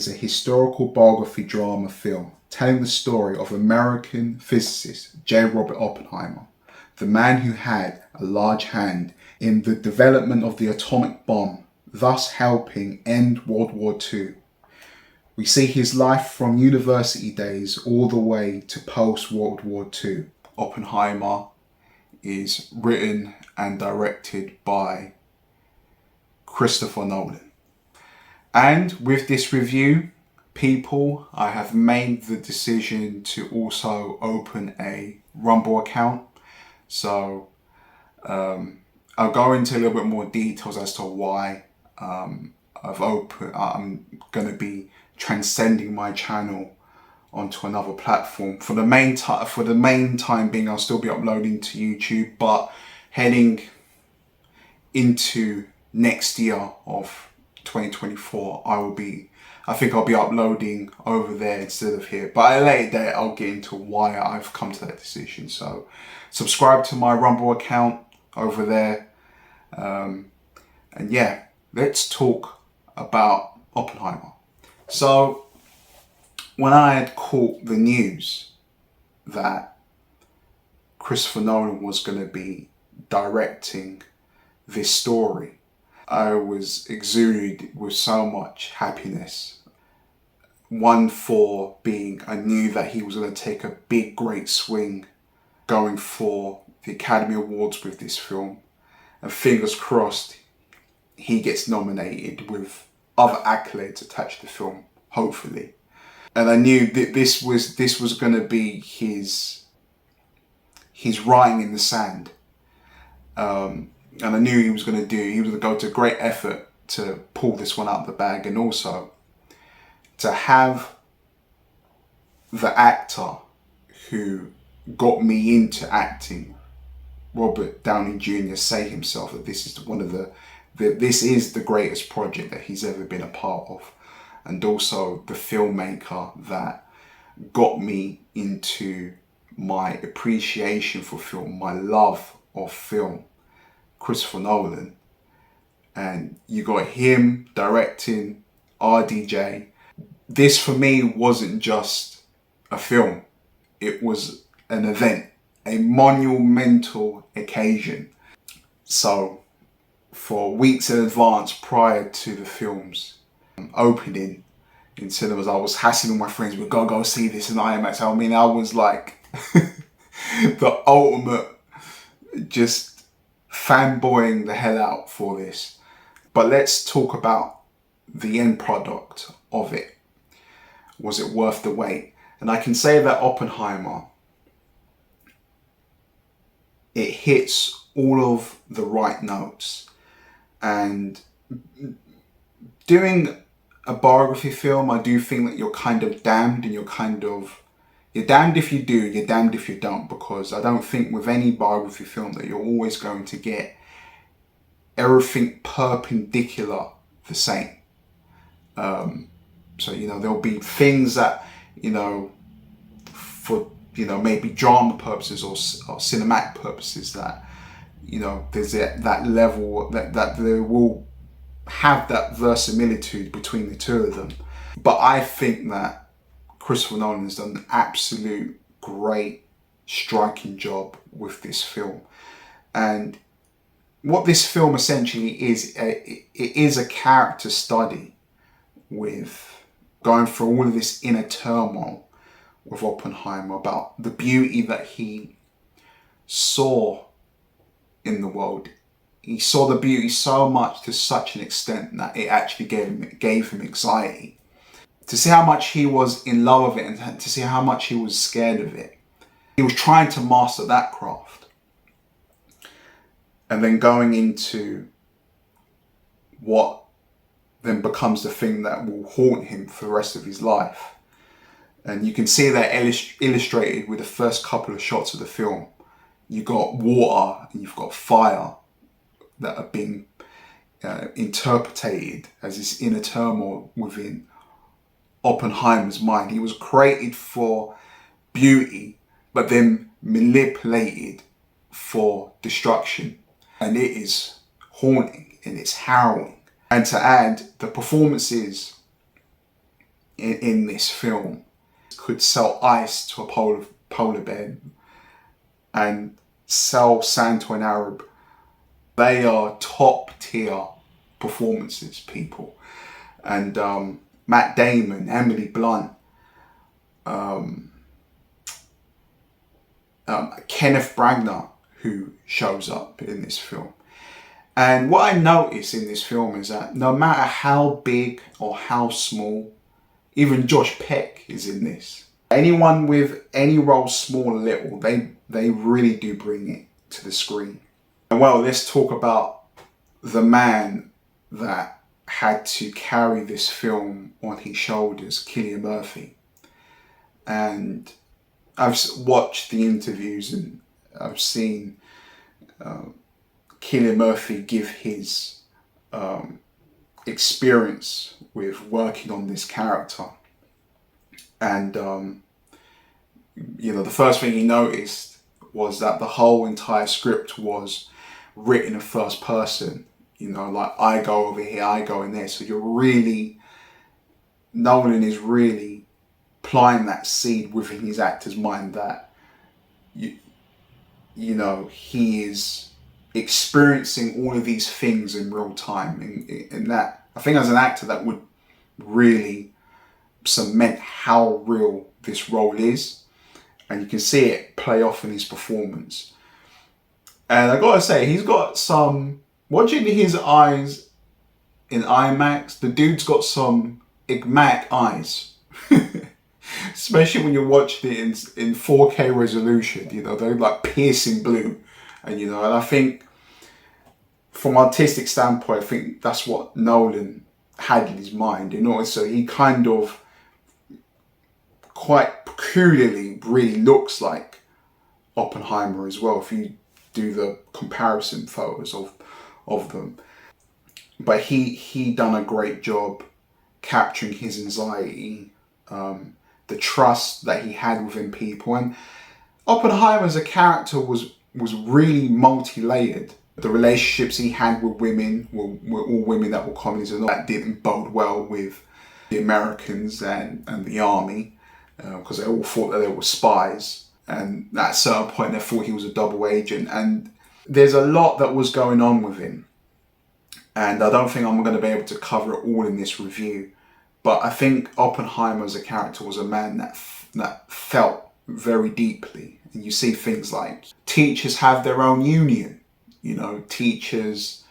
is a historical biography drama film telling the story of American physicist J. Robert Oppenheimer, the man who had a large hand in the development of the atomic bomb, thus helping end World War II. We see his life from university days all the way to post-World War II. Oppenheimer is written and directed by Christopher Nolan. And with this review, people, I have made the decision to also open a Rumble account. So I'll go into a little bit more details as to why I'm going to be transcending my channel onto another platform. For the main time being, I'll still be uploading to YouTube, but heading into next year of 2024, I think I'll be uploading over there instead of here. But at a later date, I'll get into why I've come to that decision. So subscribe to my Rumble account over there. And yeah, let's talk about Oppenheimer. So when I had caught the news that Christopher Nolan was going to be directing this story, I was exuded with so much happiness. One, for being, I knew that he was going to take a big, great swing going for the Academy Awards with this film. And fingers crossed, he gets nominated with other accolades attached to the film, hopefully. And I knew that this was going to be his writing in the sand. And I knew he was going to go to great effort to pull this one out of the bag, and also to have the actor who got me into acting, Robert Downey Jr., say himself that this is the greatest project that he's ever been a part of, and also the filmmaker that got me into my appreciation for film, my love of film, Christopher Nolan. And you got him directing RDJ. This for me wasn't just a film, it was an event, a monumental occasion. So for weeks in advance prior to the film's opening in cinemas, I was hassling my friends, we've got to go see this in IMAX. I mean, I was like the ultimate just fanboying the hell out for this. But let's talk about the end product of it. Was it worth the wait? And I can say that Oppenheimer, it hits all of the right notes. And doing a biography film, I do think that you're kind of damned, and you're damned if you do, you're damned if you don't, because I don't think with any biography film that you're always going to get everything perpendicular the same. So, there'll be things that, for, maybe drama purposes or cinematic purposes that, there's that level that there will have that verisimilitude between the two of them. But I think that Christopher Nolan has done an absolute great striking job with this film. And what this film essentially is, it is a character study with going through all of this inner turmoil with Oppenheimer about the beauty that he saw in the world. He saw the beauty so much, to such an extent that it actually gave him anxiety. To see how much he was in love with it, and to see how much he was scared of it. He was trying to master that craft. And then going into what then becomes the thing that will haunt him for the rest of his life. And you can see that illustrated with the first couple of shots of the film. You've got water and you've got fire that are being interpreted as this inner turmoil within Oppenheimer's mind. He was created for beauty, but then manipulated for destruction. And it is haunting and it's harrowing. And to add, the performances in this film could sell ice to a polar bear and sell sand to an Arab. They are top tier performances, people. And Matt Damon, Emily Blunt, Kenneth Branagh, who shows up in this film. And what I notice in this film is that no matter how big or how small, even Josh Peck is in this. Anyone with any role, small or little, they really do bring it to the screen. And well, let's talk about the man that had to carry this film on his shoulders, Cillian Murphy. And I've watched the interviews and I've seen Cillian Murphy give his experience with working on this character. And, the first thing he noticed was that the whole entire script was written in first person. Like, I go over here, I go in there. So Nolan is really applying that seed within his actor's mind that, he is experiencing all of these things in real time. And that, I think as an actor, that would really cement how real this role is. And you can see it play off in his performance. And I gotta say, he's got some, watching his eyes in IMAX, the dude's got some igmatic eyes. Especially when you're watching it in 4K resolution, they're like piercing blue. And, and I think from an artistic standpoint, I think that's what Nolan had in his mind. So he kind of quite peculiarly really looks like Oppenheimer as well, if you do the comparison photos of them. But he done a great job capturing his anxiety, the trust that he had within people. And Oppenheimer as a character was really multi-layered. The relationships he had with women were all women that were communists, and that didn't bode well with the Americans and the army, because they all thought that they were spies. And at a certain point they thought he was a double agent. And there's a lot that was going on with him. And I don't think I'm going to be able to cover it all in this review. But I think Oppenheimer as a character was a man that felt very deeply. And you see things like teachers have their own union. Teachers,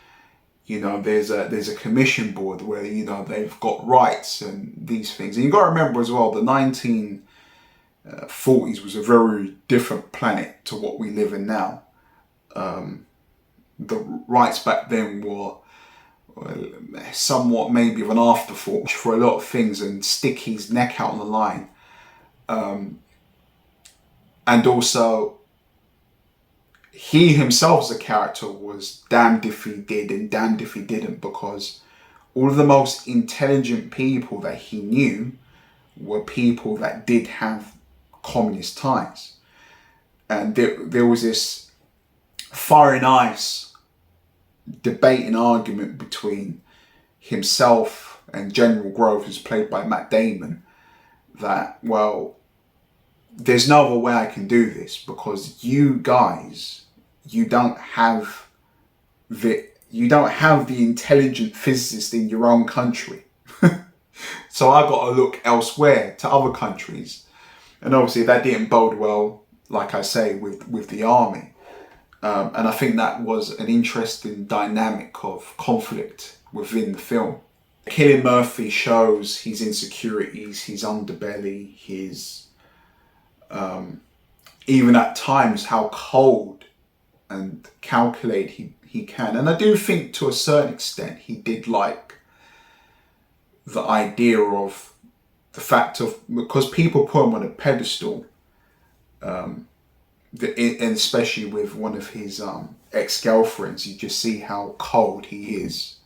there's a commission board where, they've got rights and these things. And you've got to remember as well, the 1940s was a very different planet to what we live in now. The rights back then were somewhat maybe of an afterthought for a lot of things, and stick his neck out on the line. And also, he himself as a character was damned if he did and damned if he didn't, because all of the most intelligent people that he knew were people that did have communist ties. And there was this fire and ice debate and argument between himself and General Grove, who's played by Matt Damon, that, well, there's no other way I can do this, because you guys, you don't have the intelligent physicist in your own country. So I got to look elsewhere to other countries. And obviously that didn't bode well, like I say, with the army. And I think that was an interesting dynamic of conflict within the film. Cillian Murphy shows his insecurities, his underbelly, his even at times how cold and calculated he can. And I do think to a certain extent he did like the idea of the fact of, because people put him on a pedestal, and especially with one of his ex-girlfriends, you just see how cold he is,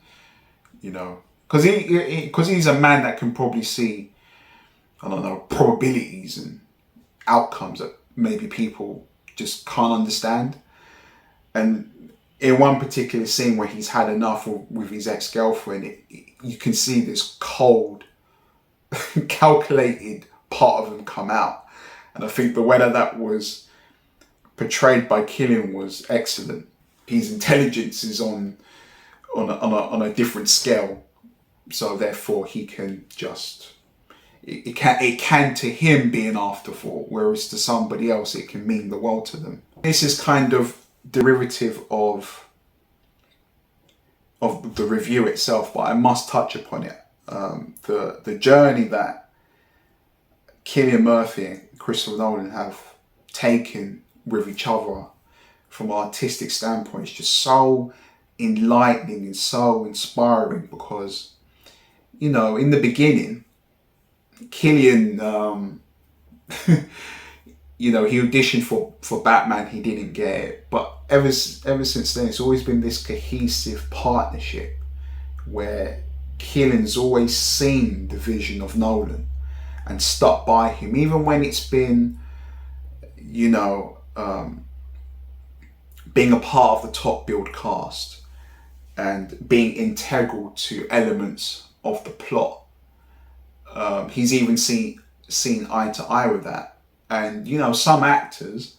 because he's a man that can probably see, I don't know, probabilities and outcomes that maybe people just can't understand. And in one particular scene where he's had enough with his ex-girlfriend, you can see this cold calculated part of him come out. And I think the way that was portrayed by Cillian was excellent. His intelligence is on a different scale, so therefore he can just it can to him be an afterthought, whereas to somebody else it can mean the world to them. This is kind of derivative of the review itself, but I must touch upon it. The journey that Cillian Murphy and Christopher Nolan have taken with each other from an artistic standpoint is just so enlightening and so inspiring, because, you know, in the beginning, Cillian, you know, he auditioned for Batman, he didn't get it, but ever since then, it's always been this cohesive partnership where Cillian's always seen the vision of Nolan and stuck by him, even when it's been, you know, being a part of the top billed cast and being integral to elements of the plot. He's even seen eye to eye with that. And, you know, some actors,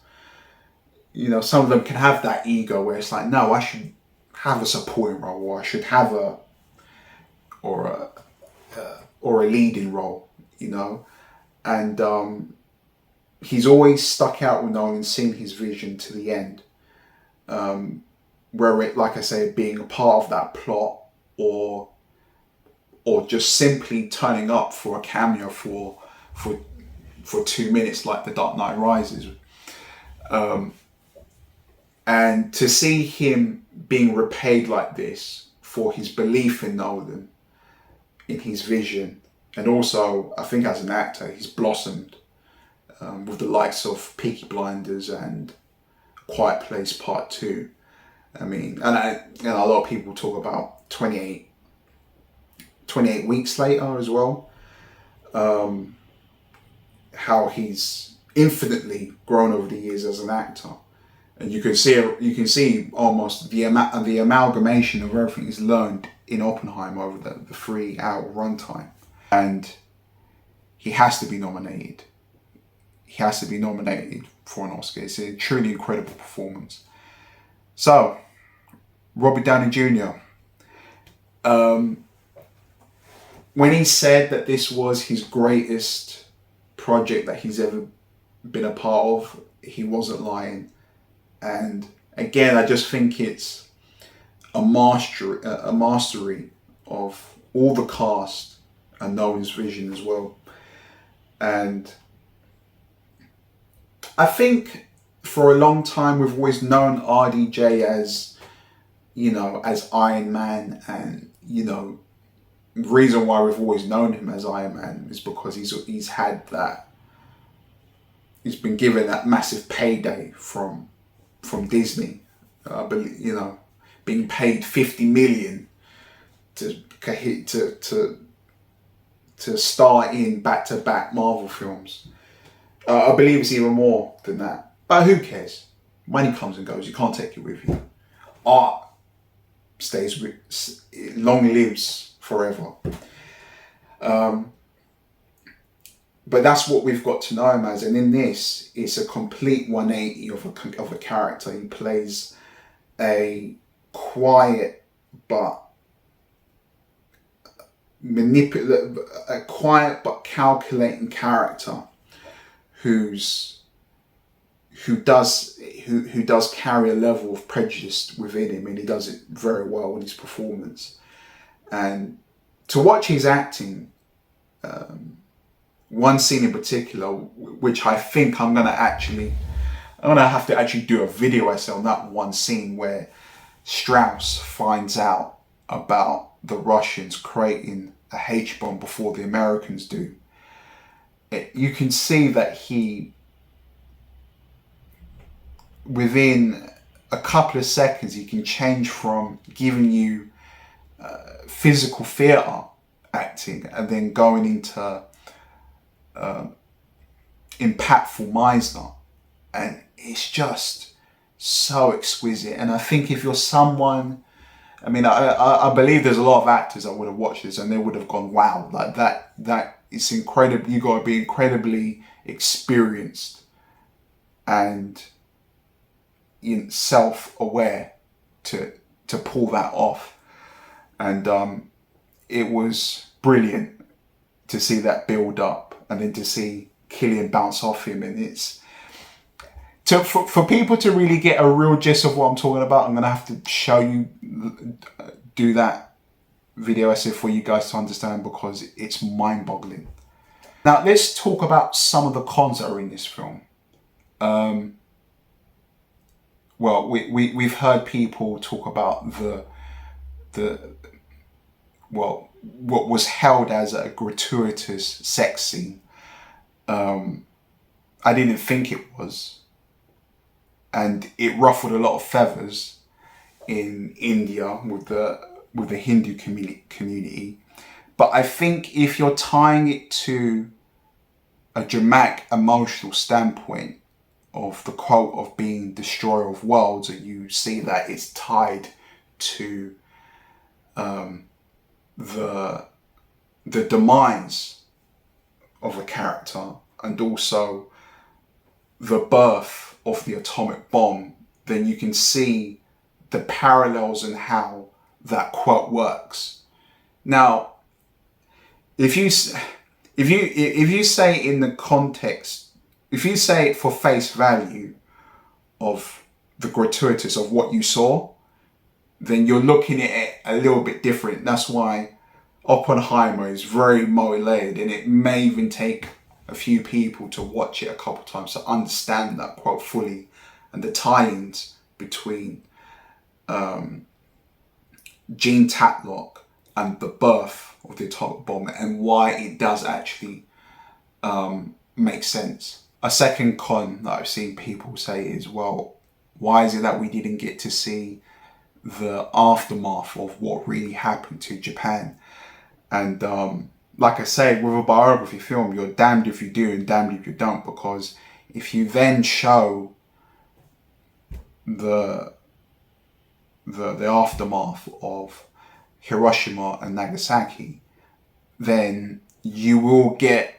you know, some of them can have that ego where it's like, no, I should have a supporting role, or I should have a leading role, you know. And he's always stuck out with Nolan, seen his vision to the end. Where it, like I say, being a part of that plot, or just simply turning up for a cameo for 2 minutes, like The Dark Knight Rises. And to see him being repaid like this for his belief in Nolan, in his vision, and also I think as an actor he's blossomed with the likes of Peaky Blinders and Quiet Place Part 2. I mean, and a lot of people talk about 28 Weeks Later as well. How he's infinitely grown over the years as an actor, and you can see almost the amalgamation of everything he's learned in Oppenheimer over the 3-hour runtime, and he has to be nominated. He has to be nominated for an Oscar. It's a truly incredible performance. So, Robert Downey Jr. When he said that this was his greatest project that he's ever been a part of, he wasn't lying. And again, I just think it's a mastery of all the cast and Nolan's vision as well. And I think for a long time we've always known RDJ as, you know, as Iron Man, and, you know, the reason why we've always known him as Iron Man is because he's had that, he's been given that massive payday from Disney, you know, being paid $50 million to star in back-to-back Marvel films. I believe it's even more than that, but who cares? Money comes and goes. You can't take it with you. Art stays with, long lives forever. But that's what we've got to know him as, and in this, it's a complete 180 of a character. He plays a quiet but calculating character who does carry a level of prejudice within him, and he does it very well in his performance. And to watch his acting, one scene in particular, which I think I'm gonna have to actually do a video essay on that one scene, where Strauss finds out about the Russians creating a H-bomb before the Americans do. You can see that he, within a couple of seconds, he can change from giving you physical theatre acting and then going into impactful Meisner, and it's just so exquisite. And I think if you're someone, I mean, I believe there's a lot of actors that would have watched this and they would have gone, wow, like that it's incredible. You got to be incredibly experienced and self-aware to pull that off. And it was brilliant to see that build up, and then to see Killian bounce off him. And it's for people to really get a real gist of what I'm talking about, I'm gonna have to show you, do that video essay for you guys to understand, because it's mind-boggling. Now let's talk about some of the cons that are in this film. Well, we've heard people talk about what was held as a gratuitous sex scene. I didn't think it was, and it ruffled a lot of feathers in India with the Hindu community. But I think if you're tying it to a dramatic emotional standpoint of the quote of being destroyer of worlds, and you see that it's tied to the demise of a character, and also the birth of the atomic bomb, then you can see the parallels in how that quote works. Now, if you say in the context, if you say it for face value of the gratuitous of what you saw, then you're looking at it a little bit different. That's why Oppenheimer is very multi-layered, and it may even take a few people to watch it a couple of times to understand that quote fully, and the tie-ins between Gene Tatlock and the birth of the atomic bomb, and why it does actually make sense. A second con that I've seen people say is, well, why is it that we didn't get to see the aftermath of what really happened to Japan? And like I say, with a biography film, you're damned if you do and damned if you don't, because if you then show the aftermath of Hiroshima and Nagasaki, then you will get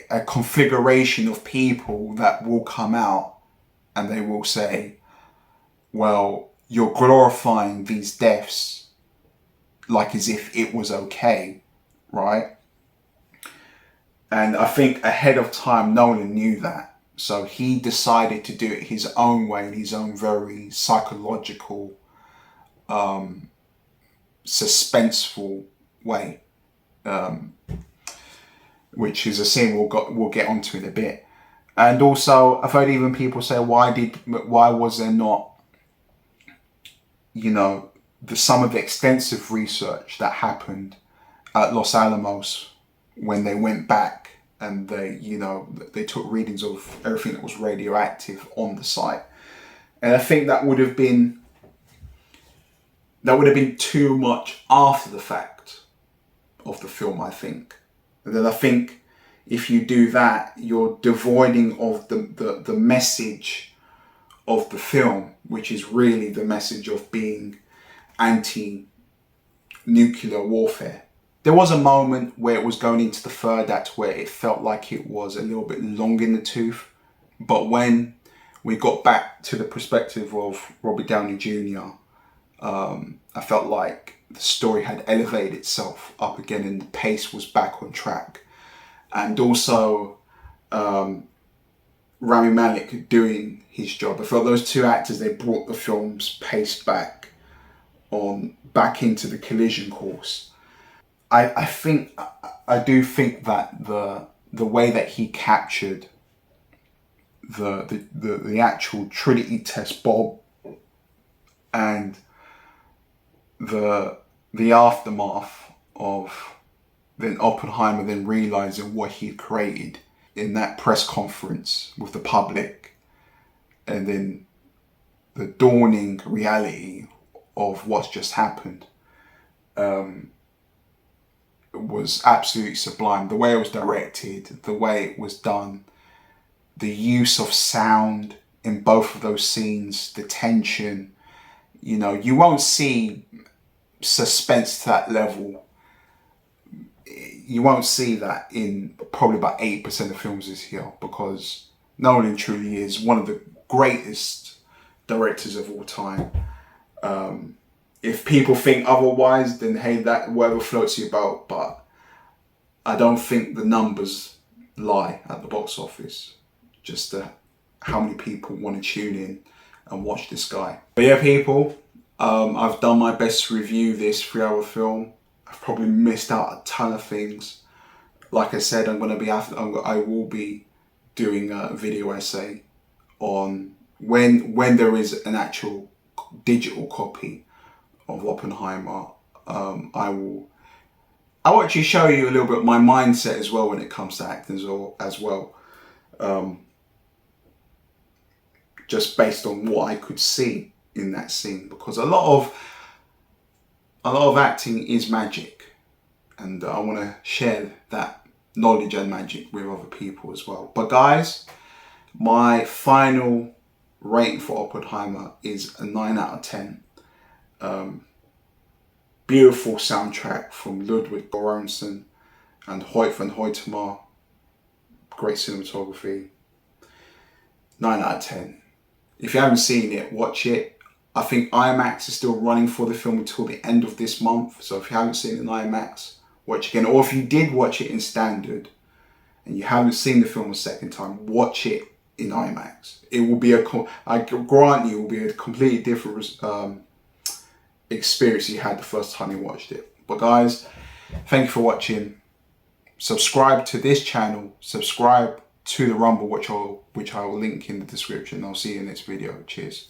a configuration of people that will come out and they will say, well, you're glorifying these deaths like as if it was okay, right? And I think ahead of time, Nolan knew that. So he decided to do it his own way, in his own very psychological, suspenseful way, which is a scene we'll get onto in a bit. And also, I've heard even people say, why was there not, some of the extensive research that happened at Los Alamos when they went back and they took readings of everything that was radioactive on the site. And I think that would have been too much after the fact of the film, I think. And then I think if you do that, you're devoiding of the message of the film, which is really the message of being anti-nuclear warfare. There was a moment where it was going into the third act where it felt like it was a little bit long in the tooth. But when we got back to the perspective of Robert Downey Jr., I felt like the story had elevated itself up again and the pace was back on track. And also Rami Malek doing his job. I felt those two actors, they brought the film's pace back into the collision course. I do think that the way that he captured the actual Trinity test bomb and the aftermath of then Oppenheimer then realizing what he had created in that press conference with the public, and then the dawning reality of what's just happened, was absolutely sublime. The way it was directed, the way it was done, the use of sound in both of those scenes, the tension. You won't see suspense to that level you won't see that in probably about 80% of films this year, because Nolan truly is one of the greatest directors of all time. If people think otherwise, then hey, that whatever floats your boat. But I don't think the numbers lie at the box office. Just how many people want to tune in and watch this guy. But yeah, people, I've done my best to review this 3-hour film. I've probably missed out a ton of things. Like I said, I will be doing a video essay on when there is an actual digital copy of Oppenheimer. I'll actually show you a little bit of my mindset as well when it comes to acting as well. Just based on what I could see in that scene, because a lot of acting is magic, and I want to share that knowledge and magic with other people as well. But guys, my final rating for Oppenheimer is a 9 out of 10. Beautiful soundtrack from Ludwig Göransson and Hoyt van Hoytema. Great cinematography. 9 out of 10. If you haven't seen it, watch it. I think IMAX is still running for the film until the end of this month. So if you haven't seen it in IMAX, watch again. Or if you did watch it in standard and you haven't seen the film a second time, watch it in IMAX. It will be I grant you, it will be a completely different experience you had the first time you watched it. But guys, thank you for watching. Subscribe to this channel. Subscribe to the Rumble, which I will link in the description. I'll see you in the next video. Cheers.